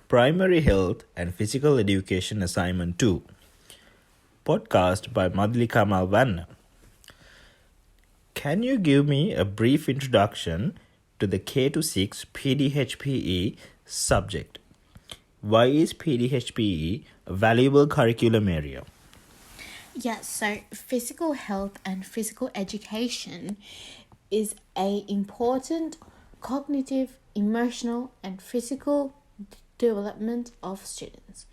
Primary Health and Physical Education Assignment 2. Podcast by Madhulika Malvanna. Can you give me a brief introduction to the K-6 PDHPE subject? Why is PDHPE a valuable curriculum area? Yes, so physical health and physical education is an important cognitive, emotional, and physical development of students.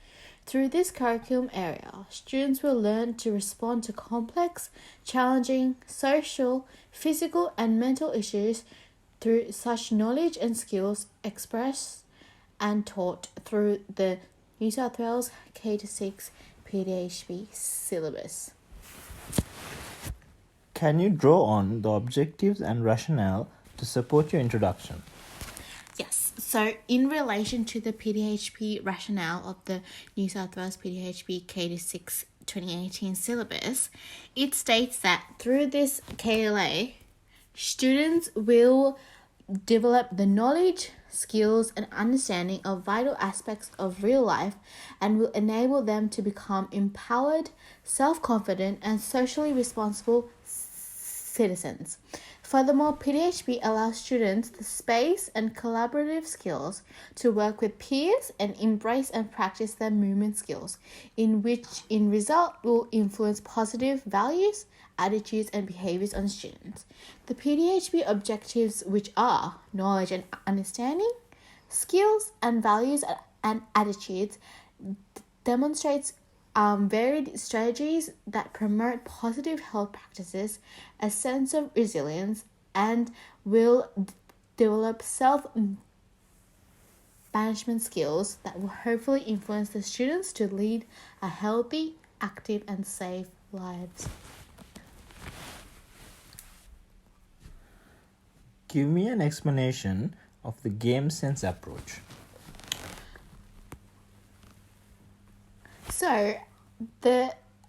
Through this curriculum area, students will learn to respond to complex, challenging, social, physical, and mental issues through such knowledge and skills expressed and taught through the New South Wales K-6 PDHP syllabus. Can you draw on the objectives and rationale to support your introduction? Yes, so in relation to the PDHP rationale of the New South Wales PDHP K-6 2018 syllabus, it states that through this KLA, students will develop the knowledge, skills, and understanding of vital aspects of real life and will enable them to become empowered, self-confident, and socially responsible citizens. Furthermore, PDHP allows students the space and collaborative skills to work with peers and embrace and practice their movement skills, in which in result will influence positive values, attitudes, and behaviors on students. The PDHP objectives, which are knowledge and understanding, skills and values and attitudes, demonstrates varied strategies that promote positive health practices, a sense of resilience, and will develop self-management skills that will hopefully influence the students to lead a healthy, active, and safe lives. Give me an explanation of the game sense approach. So,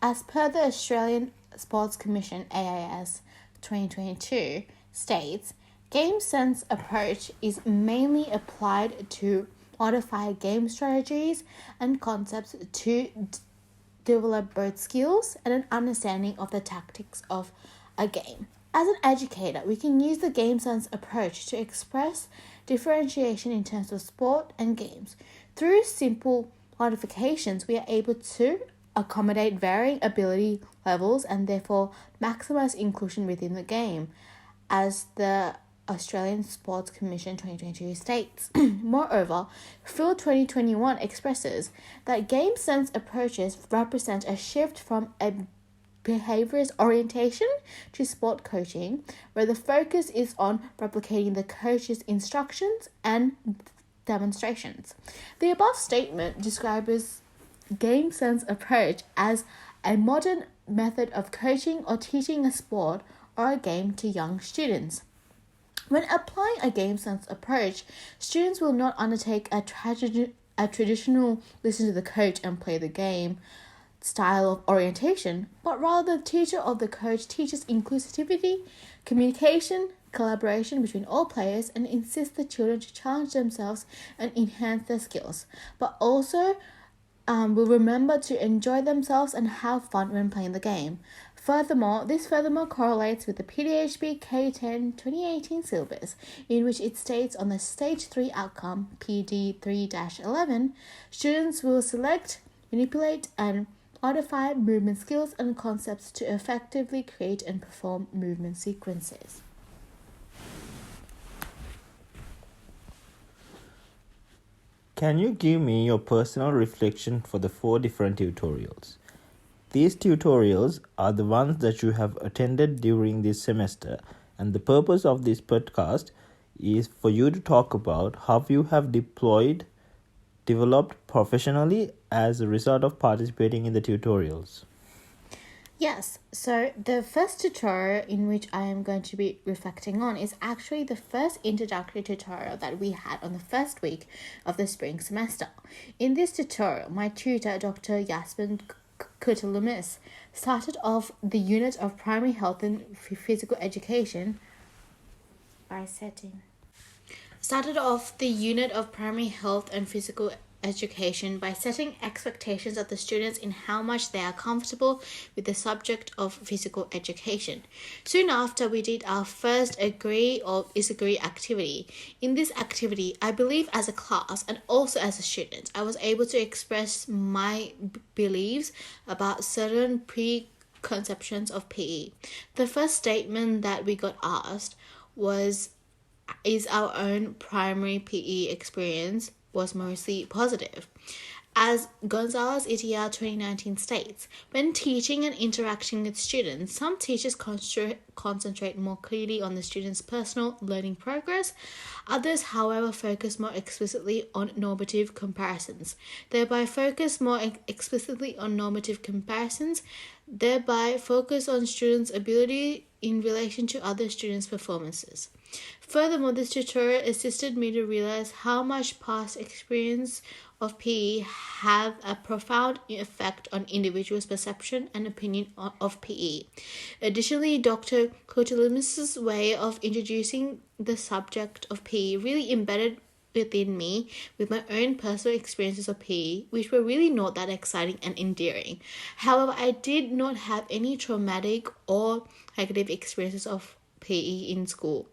as per the Australian Sports Commission AIS 2022 states, game sense approach is mainly applied to modify game strategies and concepts to develop both skills and an understanding of the tactics of a game. As an educator, we can use the game sense approach to express differentiation in terms of sport and games. Through simple modifications, we are able to accommodate varying ability levels and therefore maximize inclusion within the game, as the Australian Sports Commission 2022 states. Moreover, Phil 2021 expresses that game sense approaches represent a shift from a behaviorist orientation to sport coaching, where the focus is on replicating the coach's instructions and demonstrations. The above statement describes game sense approach as a modern method of coaching or teaching a sport or a game to young students. When applying a game sense approach, students will not undertake a traditional listen to the coach and play the game style of orientation, but rather the teacher or the coach teaches inclusivity, communication, collaboration between all players, and insists the children to challenge themselves and enhance their skills, but also will remember to enjoy themselves and have fun when playing the game. This correlates with the PDHP K10 2018 syllabus, in which it states on the Stage 3 outcome, PD 3-11, students will select, manipulate, and modify movement skills and concepts to effectively create and perform movement sequences. Can you give me your personal reflection for the 4 different tutorials? These tutorials are the ones that you have attended during this semester, and the purpose of this podcast is for you to talk about how you have developed professionally as a result of participating in the tutorials. Yes, so the first tutorial in which I am going to be reflecting on is actually the first introductory tutorial that we had on the first week of the spring semester. In this tutorial, my tutor, Dr. Yasmin Kutulumis, started off the unit of primary health and physical education by setting. Started off the unit of primary health and physical education by setting expectations of the students in how much they are comfortable with the subject of physical education. Soon after, we did our first agree or disagree activity. In this activity, I believe as a class and also as a student, I was able to express my beliefs about certain preconceptions of PE. The first statement that we got asked was, is our own primary PE experience was mostly positive. As Gonzalez et al. 2019 states, when teaching and interacting with students, some teachers concentrate more clearly on the student's personal learning progress. Others, however, focus more explicitly on normative comparisons, thereby focus on students' ability in relation to other students' performances. Furthermore, this tutorial assisted me to realize how much past experience of PE have a profound effect on individuals' perception and opinion of PE. Additionally, Dr. Koteloumis's way of introducing the subject of PE really embedded within me with my own personal experiences of PE, which were really not that exciting and endearing. However, I did not have any traumatic or negative experiences of PE in school.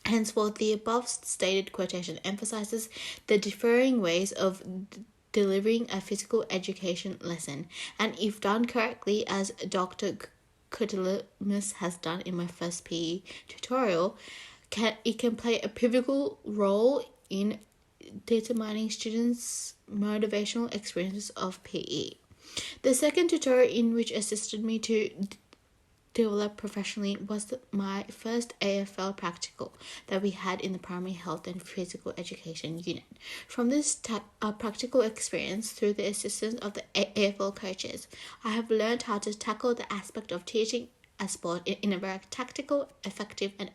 Henceforth, the above stated quotation emphasizes the differing ways of delivering a physical education lesson, and if done correctly, as Dr. Koteloumis has done in my first PE tutorial, it can play a pivotal role in determining students' motivational experiences of PE. The second tutorial in which assisted me to develop professionally was my first AFL practical that we had in the primary health and physical education unit. From this practical experience, through the assistance of the AFL coaches, I have learned how to tackle the aspect of teaching a sport in a very tactical, effective, and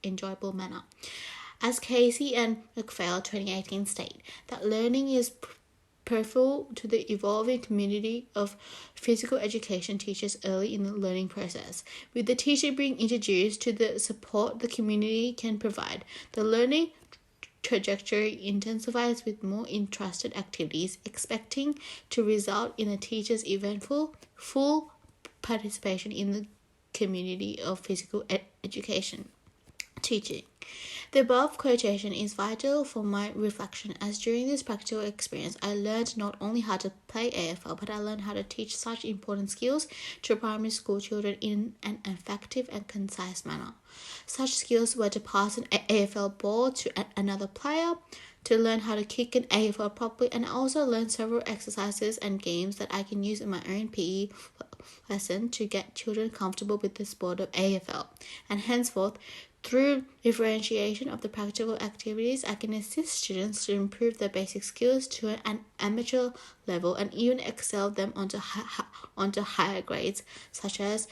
enjoyable manner. As Casey and McPhail 2018 state, that learning is peripheral to the evolving community of physical education teachers early in the learning process. With the teacher being introduced to the support the community can provide, the learning trajectory intensifies with more entrusted activities, expecting to result in the teacher's eventful, full participation in the community of physical education teaching. The above quotation is vital for my reflection, as during this practical experience I learned not only how to play AFL, but I learned how to teach such important skills to primary school children in an effective and concise manner. Such skills were to pass an AFL ball to another player, to learn how to kick an AFL properly, and I also learned several exercises and games that I can use in my own PE lesson to get children comfortable with the sport of AFL. And henceforth, through differentiation of the practical activities, I can assist students to improve their basic skills to an amateur level and even excel them onto higher grades, such as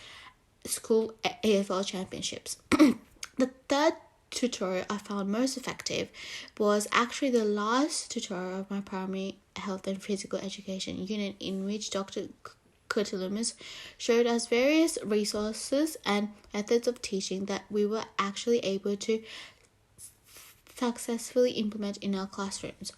school AFL championships. The third tutorial I found most effective was actually the last tutorial of my primary health and physical education unit, in which Dr. Koteloumis showed us various resources and methods of teaching that we were actually able to successfully implement in our classrooms.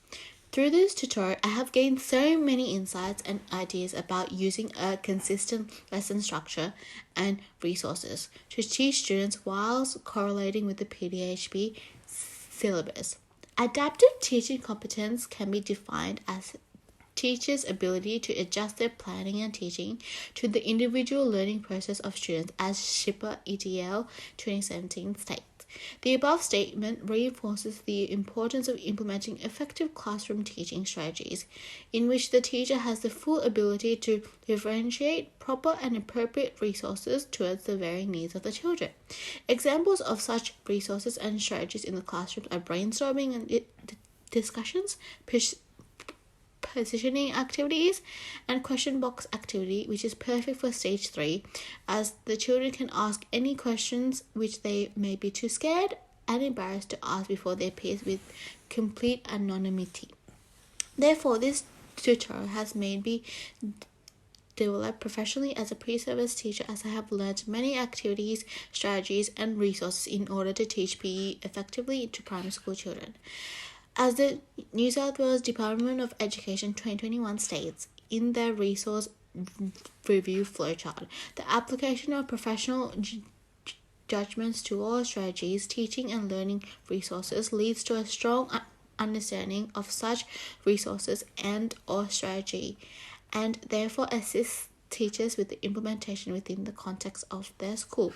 Through this tutorial, I have gained so many insights and ideas about using a consistent lesson structure and resources to teach students whilst correlating with the PDHB syllabus. Adaptive teaching competence can be defined as teachers' ability to adjust their planning and teaching to the individual learning process of students, as Schipper et al. 2017 states. The above statement reinforces the importance of implementing effective classroom teaching strategies in which the teacher has the full ability to differentiate proper and appropriate resources towards the varying needs of the children. Examples of such resources and strategies in the classroom are brainstorming and discussions, positioning activities, and question box activity, which is perfect for stage 3, as the children can ask any questions which they may be too scared and embarrassed to ask before their peers with complete anonymity. Therefore, this tutorial has made me develop professionally as a pre-service teacher, as I have learned many activities, strategies, and resources in order to teach PE effectively to primary school children. As the New South Wales Department of Education 2021 states in their resource review flowchart, the application of professional judgments to all strategies, teaching and learning resources leads to a strong understanding of such resources and or strategy, and therefore assists teachers with the implementation within the context of their school.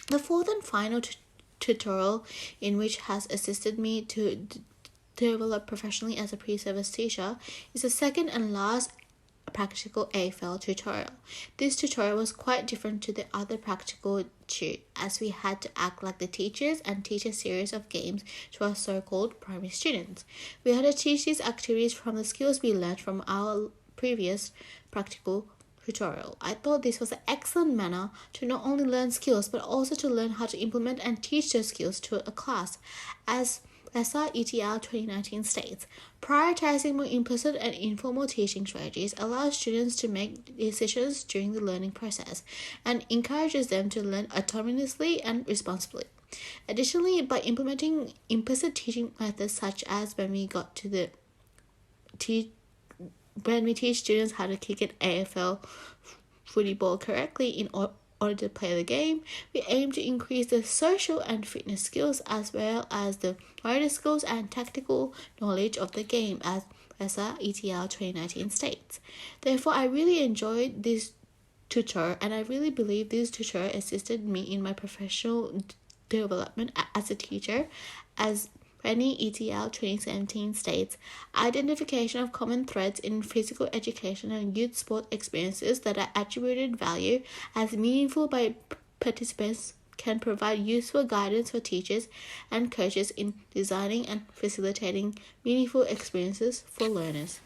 The fourth and final tutorial in which has assisted me to develop professionally as a pre-service teacher is the second and last practical AFL tutorial. This tutorial was quite different to the other practical as we had to act like the teachers and teach a series of games to our so-called primary students. We had to teach these activities from the skills we learned from our previous practical tutorial. I thought this was an excellent manner to not only learn skills but also to learn how to implement and teach those skills to a class. As SR-ETL 2019 states, prioritizing more implicit and informal teaching strategies allows students to make decisions during the learning process and encourages them to learn autonomously and responsibly. Additionally, by implementing implicit teaching methods such as when we teach students how to kick an AFL footy ball correctly in order to play the game, we aim to increase the social and fitness skills as well as the motor skills and tactical knowledge of the game, as SR-ETL 2019 states. Therefore, I really enjoyed this tutor, and I really believe this tutor assisted me in my professional development as a teacher, as Penny ETL 2017 states, identification of common threads in physical education and youth sport experiences that are attributed value as meaningful by participants can provide useful guidance for teachers and coaches in designing and facilitating meaningful experiences for learners.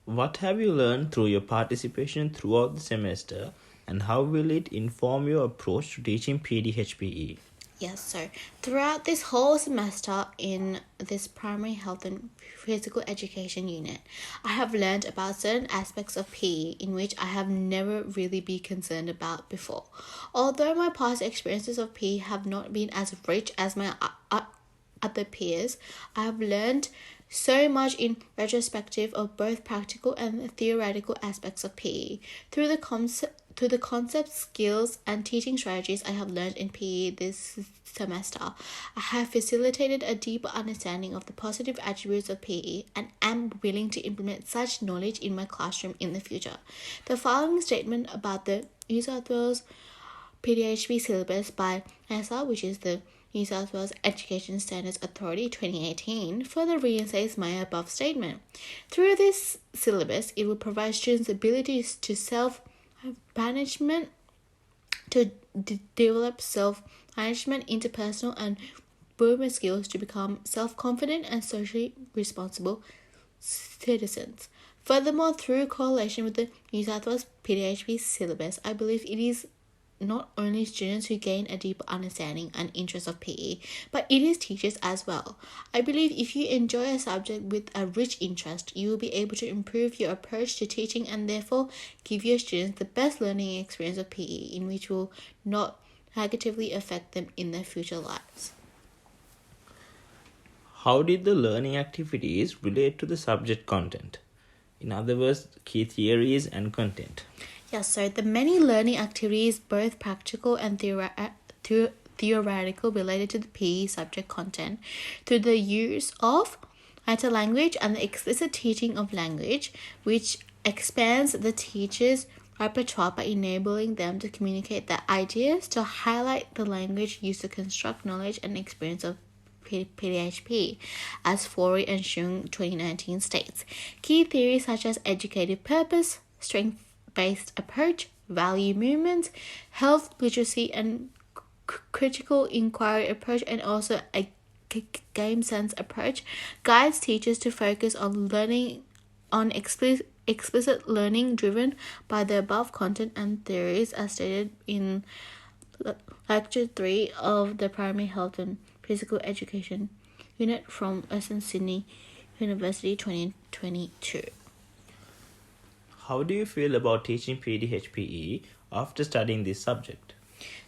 What have you learned through your participation throughout the semester, and how will it inform your approach to teaching PDHPE? Yes, so throughout this whole semester in this primary health and physical education unit, I have learned about certain aspects of PE in which I have never really been concerned about before. Although my past experiences of PE have not been as rich as my other peers, I have learned so much in retrospective of both practical and theoretical aspects of PE. Through the concepts, skills, and teaching strategies I have learned in PE this semester, I have facilitated a deeper understanding of the positive attributes of PE and am willing to implement such knowledge in my classroom in the future. The following statement about the New South Wales PDHP syllabus by NSA, which is the New South Wales Education Standards Authority 2018, further reinstates my above statement. Through this syllabus, it will provide students abilities to self-management, to develop self-management, interpersonal and movement skills to become self-confident and socially responsible citizens. Furthermore, through correlation with the New South Wales PDHP syllabus, I believe it is not only students who gain a deeper understanding and interest of PE, but it is teachers as well. I believe if you enjoy a subject with a rich interest, you will be able to improve your approach to teaching and therefore give your students the best learning experience of PE, in which will not negatively affect them in their future lives. How did the learning activities relate to the subject content? In other words, key theories and content. Yes, so the many learning activities, both practical and theoretical, related to the PE subject content through the use of meta-language and the explicit teaching of language, which expands the teacher's repertoire by enabling them to communicate their ideas, to highlight the language used to construct knowledge and experience of PDHP, as Forey and Shung 2019 states. Key theories such as educative purpose, strength-based approach, value movements, health literacy and critical inquiry approach, and also a game sense approach guides teachers to focus on learning on explicit learning driven by the above content and theories as stated in Lecture 3 of the Primary Health and Physical Education Unit from Western Sydney University 2022. How do you feel about teaching PDHPE after studying this subject?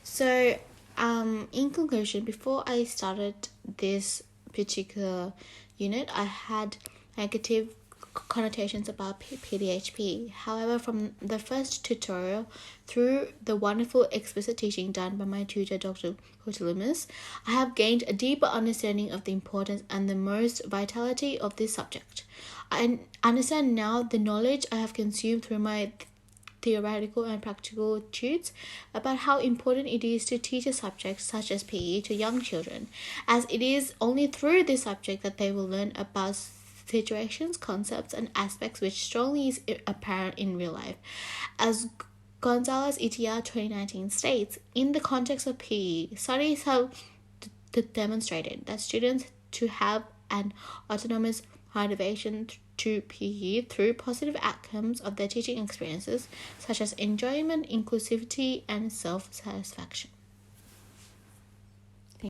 So, In conclusion, before I started this particular unit, I had negative connotations about PDHP. However, from the first tutorial through the wonderful explicit teaching done by my tutor, Dr. Loomis, I have gained a deeper understanding of the importance and the most vitality of this subject. I understand now the knowledge I have consumed through my theoretical and practical truths about how important it is to teach a subject such as PE to young children, as it is only through this subject that they will learn about situations, concepts, and aspects which strongly is apparent in real life. As Gonzalez et al. 2019 states, in the context of PE, studies have demonstrated that students to have an autonomous motivation to PE through positive outcomes of their teaching experiences, such as enjoyment, inclusivity, and self-satisfaction.